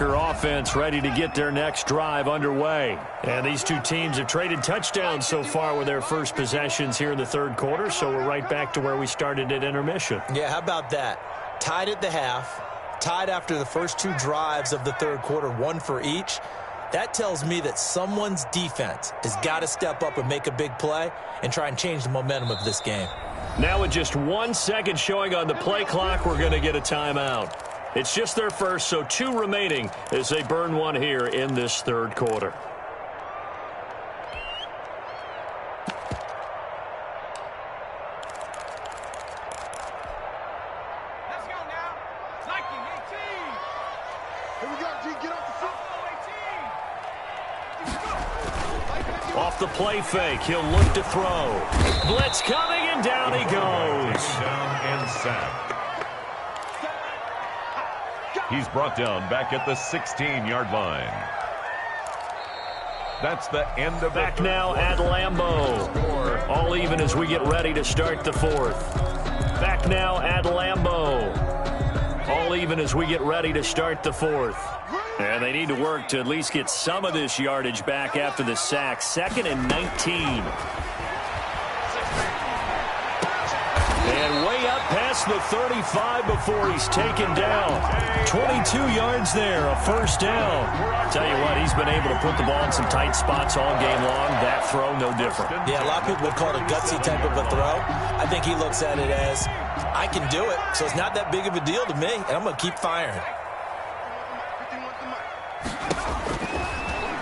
Packer offense ready to get their next drive underway. And these two teams have traded touchdowns so far with their first possessions here in the third quarter, so we're right back to where we started at intermission. Yeah, how about that? Tied at the half, tied after the first two drives of the third quarter, one for each. That tells me that someone's defense has got to step up and make a big play and try and change the momentum of this game. Now with just 1 second showing on the play clock, we're going to get a timeout. It's just their first, so 2 remaining as they burn one here in this third quarter. Let's go now. Nike 18. Here we go, G. Get off the foot. Off the play fake, he'll look to throw. Blitz coming, and down he goes. Down and sacked. He's brought down back at the 16-yard line. That's the end of back now at Lambeau. All even as we get ready to start the fourth. Back now at Lambeau. All even as we get ready to start the fourth. And they need to work to at least get some of this yardage back after the sack. 2nd and 19. And way up past the 35 before he's taken down. 22 yards there, a first down. Tell you what, he's been able to put the ball in some tight spots all game long. That throw, no different. Yeah, a lot of people would call it a gutsy type of a throw. I think he looks at it as, I can do it, so it's not that big of a deal to me, and I'm going to keep firing.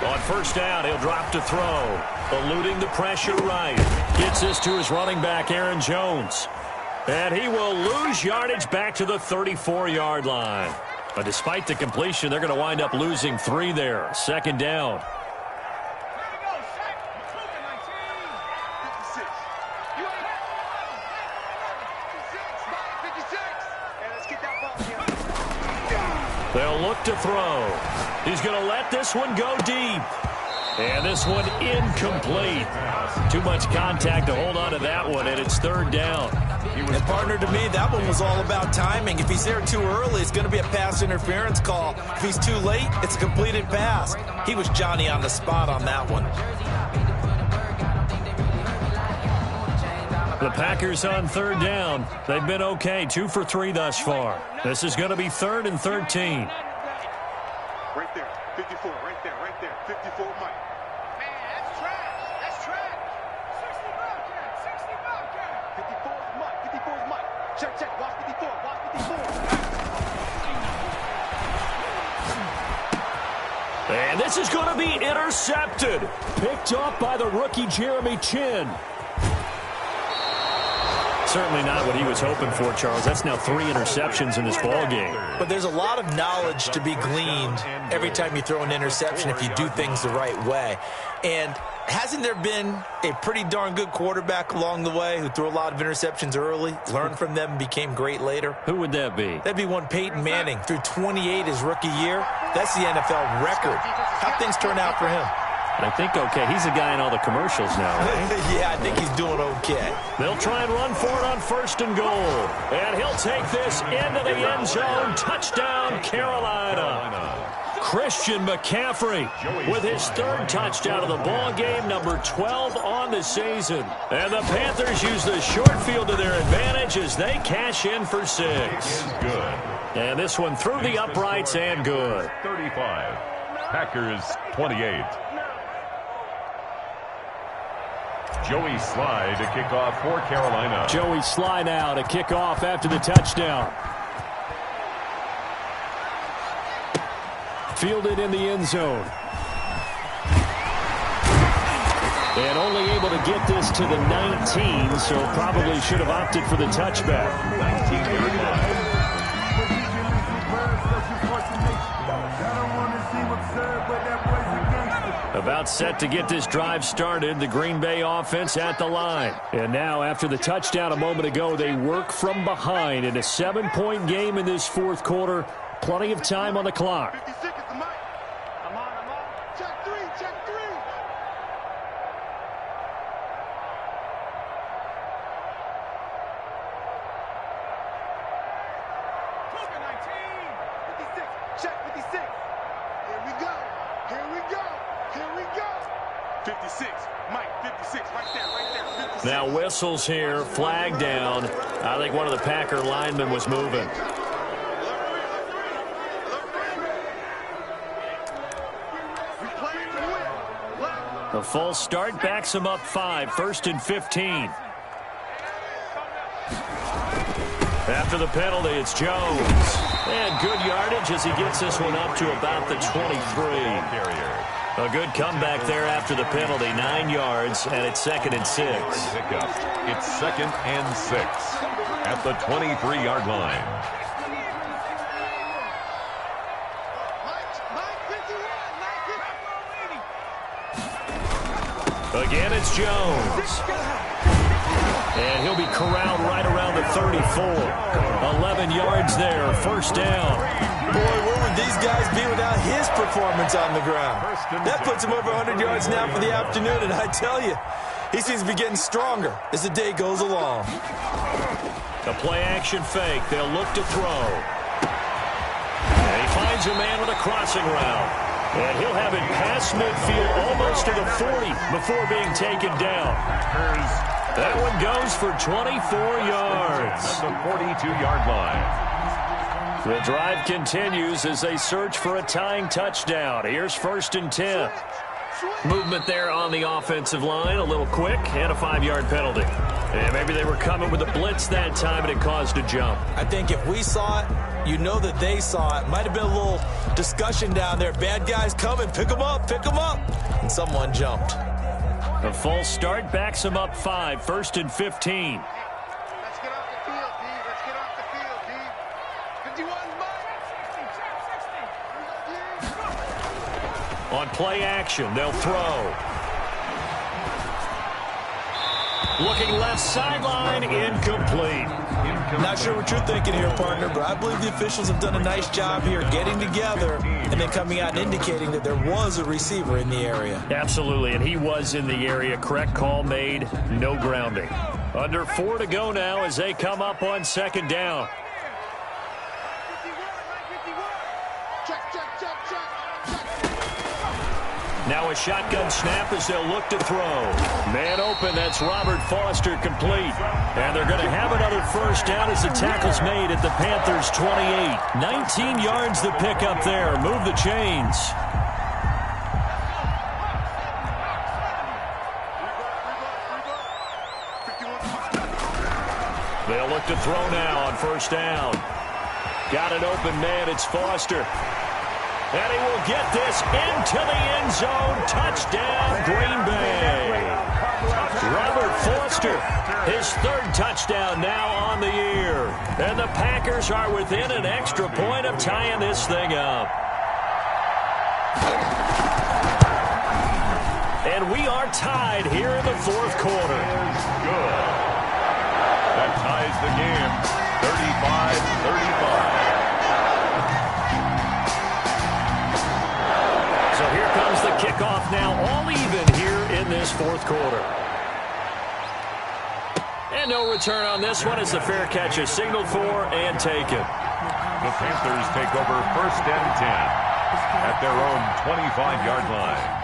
On first down, he'll drop to throw. Eluding the pressure right. Gets this to his running back, Aaron Jones. And he will lose yardage back to the 34-yard line. But despite the completion, they're going to wind up losing 3 there. 2nd down. They'll look to throw. He's going to let this one go deep. And this one incomplete. Too much contact to hold on to that one, and it's 3rd down. And partner, to me, that one was all about timing. If he's there too early, it's going to be a pass interference call. If he's too late, it's a completed pass. He was Johnny on the spot on that one. The Packers on 3rd down. They've been okay, 2 for 3 thus far. This is going to be 3rd and 13. Right there, 54, right there, 54 Mike. Man, that's trash. That's trash. 60 Bobcat, 60 Bobcat. 54 is Mike, 54 is Mike. Check, watch 54, watch 54. And this is going to be intercepted. Picked up by the rookie Jeremy Chin. Certainly not what he was hoping for, Charles. That's now 3 interceptions in this ball game. But there's a lot of knowledge to be gleaned every time you throw an interception if you do things the right way. And hasn't there been a pretty darn good quarterback along the way who threw a lot of interceptions early, learned from them, and became great later? Who would that be? That'd be one Peyton Manning. Threw 28 his rookie year. That's the NFL record. How'd things turn out for him? I think okay. He's a guy in all the commercials now, right? Yeah, I think he's doing okay. They'll try and run for it on 1st and goal. And he'll take this into the end zone. Touchdown, Carolina. Christian McCaffrey with his 3rd touchdown of the ball game, number 12 on the season. And the Panthers use the short field to their advantage as they cash in for 6. Good. And this one through the uprights and good. 35. Packers 28. Joey Sly to kick off for Carolina. Joey Sly now to kick off after the touchdown. Fielded in the end zone. And only able to get this to the 19, so probably should have opted for the touchback. 19-yard line. About set to get this drive started, the Green Bay offense at the line. And now, after the touchdown a moment ago, they work from behind in a 7-point game in this 4th quarter. Plenty of time on the clock. 56 is the Mike. I'm on. Check 3, check 3. Check 56. 56. Mike, 56. Right there. 56. Now whistles here, flag down. I think one of the Packer linemen was moving. A false start backs him up 5, 1st and 15. After the penalty, it's Jones. And good yardage as he gets this one up to about the 23. A good comeback there after the penalty, 9 yards, and it's 2nd and 6. It's 2nd and 6 at the 23-yard line. Again, it's Jones. And he'll be corralled right around the 34. 11 yards there, 1st down. Boy, where would these guys be without his performance on the ground? That puts him over 100 yards now for the afternoon, and I tell you, he seems to be getting stronger as the day goes along. A play-action fake. They'll look to throw. And he finds a man with a crossing route. And he'll have it past midfield almost to the 40 before being taken down. That one goes for 24 yards. At the 42-yard line. The drive continues as they search for a tying touchdown. Here's 1st and 10. Movement there on the offensive line, a little quick, and a 5-yard penalty. And maybe they were coming with a blitz that time, and it caused a jump. I think if we saw it, you know that they saw it. Might have been a little discussion down there. Bad guys coming, pick them up, and someone jumped. A false start backs him up 5, 1st and 15. Let's get off the field, D. Let's get off the field, D. 51, Mike. On play action, they'll throw. Looking left sideline, incomplete. Not sure what you're thinking here, partner, but I believe the officials have done a nice job here getting together and then coming out and indicating that there was a receiver in the area. Absolutely, and he was in the area. Correct call made, no grounding. Under 4 to go now as they come up on 2nd down. Now a shotgun snap as they'll look to throw. Man open, that's Robert Foster complete. And they're going to have another 1st down as the tackle's made at the Panthers' 28. 19 yards the pickup there. Move the chains. They'll look to throw now on 1st down. Got an open man, it's Foster. And he will get this into the end zone. Touchdown, Green Bay. Robert Foster, his 3rd touchdown now on the year. And the Packers are within an extra point of tying this thing up. And we are tied here in the 4th quarter. Good. That ties the game, 35-35. So here comes the kickoff now, all even here in this 4th quarter. And no return on this one as the fair catch is signaled for and taken. The Panthers take over 1st and 10 at their own 25-yard line.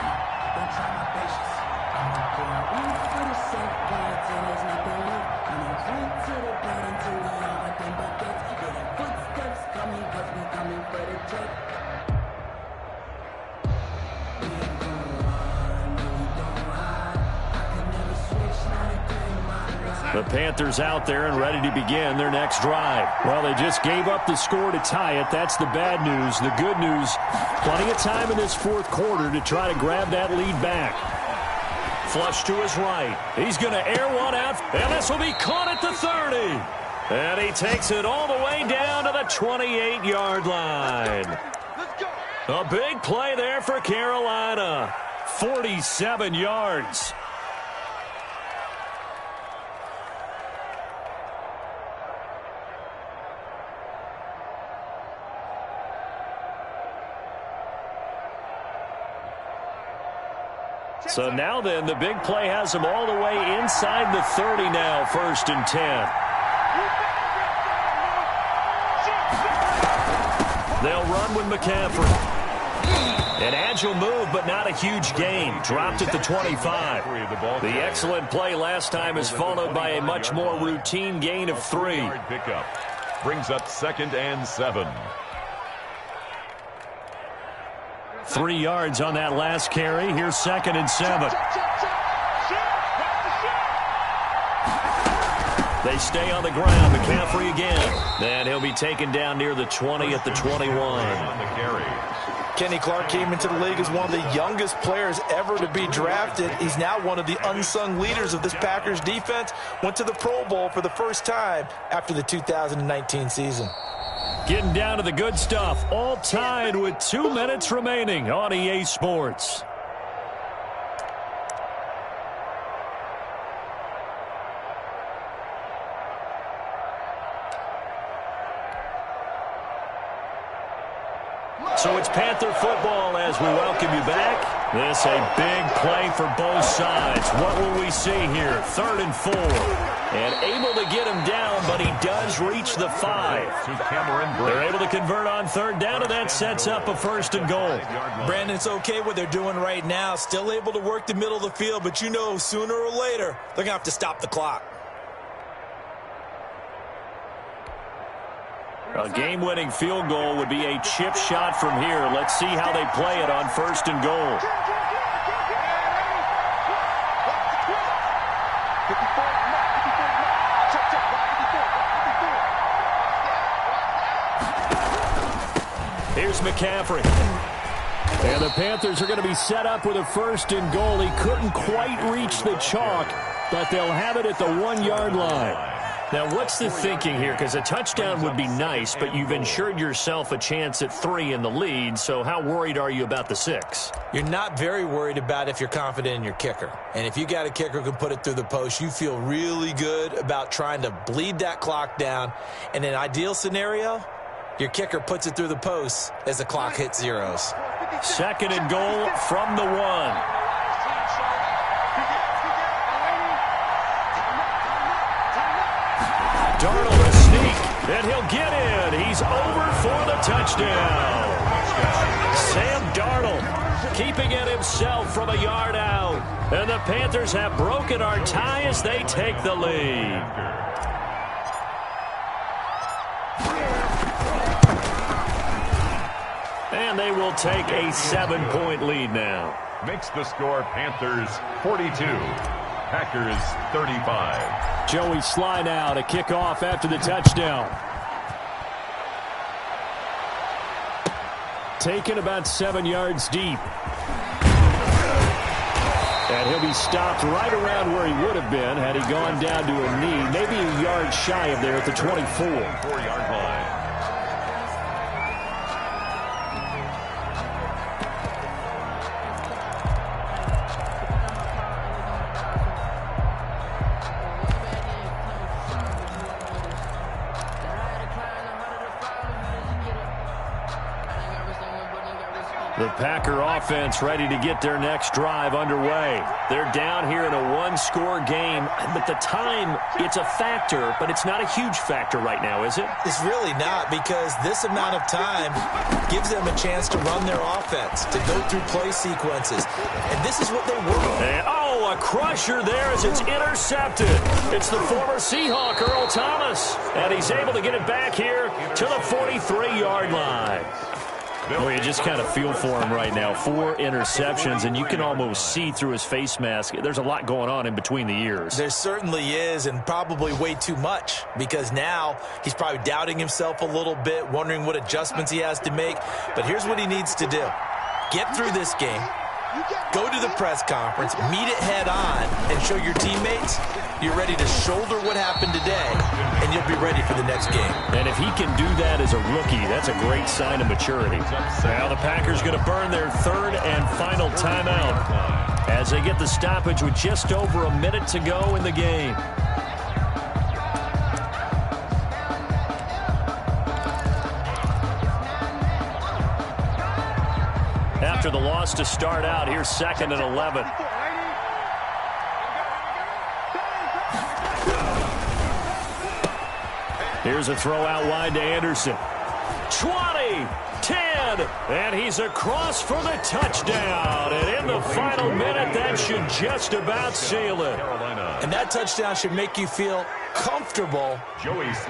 The Panthers out there and ready to begin their next drive. Well, they just gave up the score to tie it. That's the bad news. The good news, plenty of time in this 4th quarter to try to grab that lead back. Flush to his right. He's going to air one out, and this will be caught at the 30. And he takes it all the way down to the 28-yard line. A big play there for Carolina. 47 yards. So now then, the big play has them all the way inside the 30 now, 1st and 10. They'll run with McCaffrey. And substantial move, but not a huge gain. Dropped at the 25. The excellent play last time is followed by a much more routine gain of 3. Pickup brings up 2nd and 7. 3 yards on that last carry. Here's 2nd and 7. They stay on the ground. McCaffrey again. And he'll be taken down near the 20 at the 21. On the carry. Kenny Clark came into the league as one of the youngest players ever to be drafted. He's now one of the unsung leaders of this Packers defense. Went to the Pro Bowl for the first time after the 2019 season. Getting down to the good stuff. All tied with 2 minutes remaining on EA Sports. So it's Panther football as we welcome you back. This a big play for both sides. What will we see here? 3rd and 4. And able to get him down, but he does reach the 5. They're able to convert on 3rd down, and that sets up a 1st and goal. Brandon, it's okay what they're doing right now. Still able to work the middle of the field, but you know sooner or later they're going to have to stop the clock. A game-winning field goal would be a chip shot from here. Let's see how they play it on 1st and goal. Here's McCaffrey. And the Panthers are going to be set up with a 1st and goal. He couldn't quite reach the chalk, but they'll have it at the 1-yard line. Now, what's the thinking here? Because a touchdown would be nice, but you've ensured yourself a chance at 3 in the lead, so how worried are you about the 6? You're not very worried about if you're confident in your kicker. And if you got a kicker who can put it through the post, you feel really good about trying to bleed that clock down. In an ideal scenario, your kicker puts it through the post as the clock hits zeros. 2nd and goal from the 1. Darnold a sneak, and he'll get in. He's over for the touchdown. Sam Darnold keeping it himself from a yard out. And the Panthers have broken our tie as they take the lead. And they will take a 7-point lead now. Makes the score Panthers 42, Packers 35. Joey Sly now to kick off after the touchdown. Taken about 7 yards deep. And he'll be stopped right around where he would have been had he gone down to a knee, maybe a yard shy of there at the 24. 4-yard line. The Packer offense ready to get their next drive underway. They're down here in a 1-score game, but the time, it's a factor, but it's not a huge factor right now, is it? It's really not, because this amount of time gives them a chance to run their offense, to go through play sequences. And this is what they work on. Oh, a crusher there as it's intercepted. It's the former Seahawk, Earl Thomas, and he's able to get it back here to the 43-yard line. Well, you just kind of feel for him right now. 4 interceptions, and you can almost see through his face mask. There's a lot going on in between the ears. There certainly is, and probably way too much, because now he's probably doubting himself a little bit, wondering what adjustments he has to make. But here's what he needs to do. Get through this game, go to the press conference, meet it head on, and show your teammates you're ready to shoulder what happened today, and you'll be ready for the next game. And if he can do that as a rookie, that's a great sign of maturity. Now the Packers going to burn their 3rd and final timeout as they get the stoppage with just over a minute to go in the game. After the loss to start out, here's 2nd and 11. Here's a throw out wide to Anderson. 20, 10, and he's across for the touchdown. And in the final minute, that should just about seal it. And that touchdown should make you feel comfortable,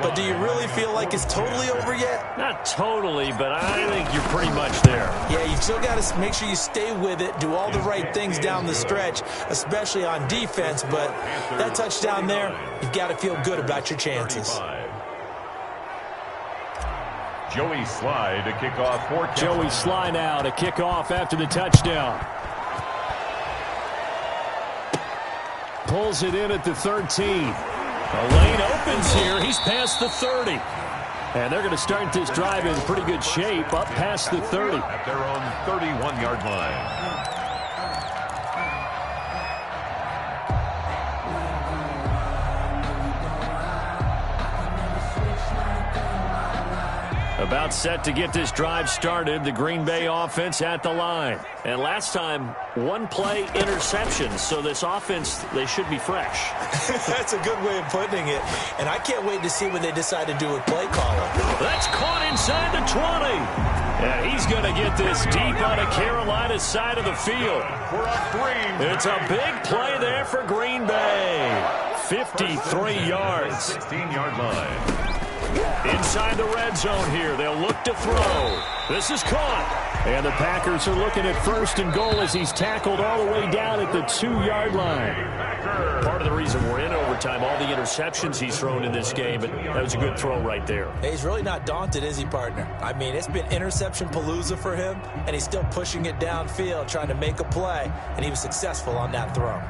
but do you really feel like it's totally over yet? Not totally, but I think you're pretty much there. Yeah, you still got to make sure you stay with it, do all the right things down the stretch, especially on defense, but that touchdown there, you've got to feel good about your chances. Joey Sly to kick off for Joey Sly now to kick off after the touchdown. Pulls it in at the 13. The lane opens here. He's past the 30. And they're going to start this drive in pretty good shape up past the 30. At their own 31-yard line. About set to get this drive started, the Green Bay offense at the line. And last time, one play interception, so this offense, they should be fresh. That's a good way of putting it. And I can't wait to see what they decide to do with play calling. That's caught inside the 20. And he's going to get this deep out of Carolina's side of the field. It's a big play there for Green Bay. 53 yards. 16-yard line. Inside the red zone here. They'll look to throw. This is caught. And the Packers are looking at 1st and goal as he's tackled all the way down at the 2-yard line. Part of the reason we're in overtime, all the interceptions he's thrown in this game, but that was a good throw right there. Hey, he's really not daunted, is he, partner? I mean, it's been interception palooza for him, and he's still pushing it downfield, trying to make a play, and he was successful on that throw.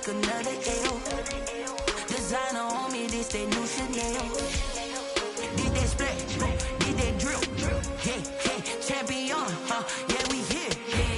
take another L. Designer on me, this that new Chanel. Did that splash, did that drill. Yeah, champion, yeah, we here.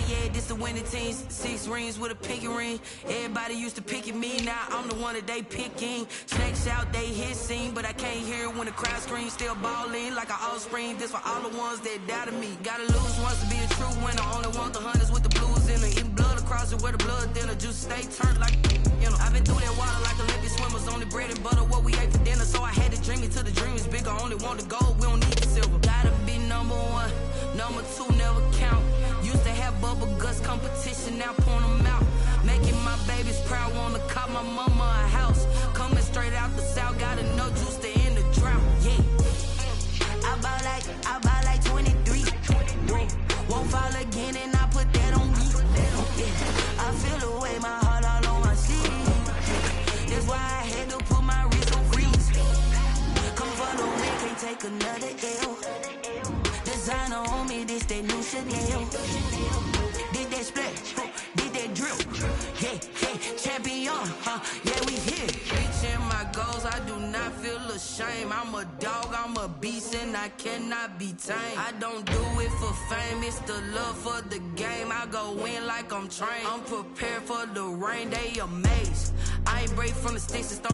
Yeah, this the winning teams. 6 rings with a pinky ring. Everybody used to picking me, now I'm the one that they picking. Snakes out, they hissing, but I can't hear when the crowd screams. Still balling like an offspring. This for all the ones that doubted me. Gotta lose once to be a true winner. Only want the hunters with the blues in it. Eating blood across it where the blood thinner. Juice stay turned like, you know. I've been through that water like Olympic swimmers. Only bread and butter, what we ate for dinner. So I had to dream it till the dream is bigger. Only want the gold, we don't need the silver. Gotta be number 1, number 2 never count. Used to have bubble guts competition, now point them out. Making my babies proud, wanna cop my mama a house. Coming straight out the south, got enough juice to end the drought. Yeah, I buy like 23. Won't fall again, and I put that on me. Yeah, I feel the way, my heart all on my sleeve. That's why I had to put my wrist on freeze. Come for the win, can't take another L. Designer on me, this that new Chanel. Did that splash, did that drill. Yeah, champion, yeah, we here. Reaching my goals, I do not feel ashamed. I'm a dog, I'm a beast, and I cannot be tamed. I don't do it for fame, it's the love for the game. I go in like I'm trained. I'm prepared for the rain, they amazed. I ain't break from the sticks and stone.